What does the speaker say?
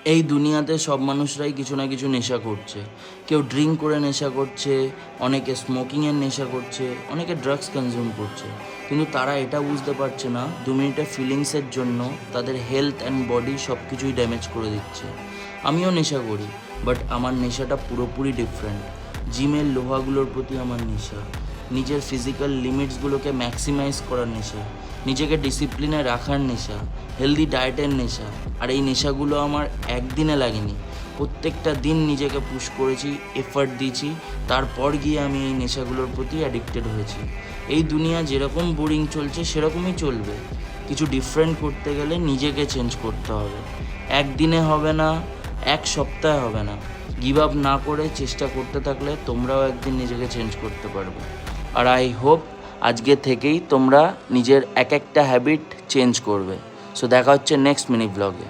এই দুনিয়াতে সব মানুষরাই কিছু না কিছু নেশা করছে। কেউ ড্রিঙ্ক করে নেশা করছে, অনেকে স্মোকিংয়ের নেশা করছে, অনেকে ড্রাগস কনজিউম করছে। কিন্তু তারা এটা বুঝতে পারছে না 2 মিনিটের ফিলিংসের জন্য তাদের হেলথ অ্যান্ড বডি সব কিছুই ড্যামেজ করে দিচ্ছে। আমিও নেশা করি, বাট আমার নেশাটা পুরোপুরি ডিফারেন্ট। জিমের লোহাগুলোর প্রতি আমার নেশা, নিজের ফিজিক্যাল লিমিটসগুলোকে ম্যাক্সিমাইজ করার নেশা, নিজেকে ডিসিপ্লিনে রাখার নেশা, হেলদি ডায়েটের নেশা। আর এই নেশাগুলো আমার একদিনে লাগেনি, প্রত্যেকটা দিন নিজেকে পুশ করেছি, এফার্ট দিয়েছি, তারপর গিয়ে আমি এই নেশাগুলোর প্রতি অ্যাডিক্টেড হয়েছি। এই দুনিয়া যেরকম বোরিং চলছে সেরকমই চলবে। কিছু ডিফারেন্ট করতে গেলে নিজেকে চেঞ্জ করতে হবে। একদিনে হবে না, এক সপ্তাহে হবে না। গিভ আপ না করে চেষ্টা করতে থাকলে তোমরাও একদিন নিজেকে চেঞ্জ করতে পারবে। আর আই হোপ আজকে থেকেই তোমরা নিজের এক একটা হ্যাবিট চেঞ্জ করবে। সো দেখা হচ্ছে নেক্সট মিনি ব্লগে।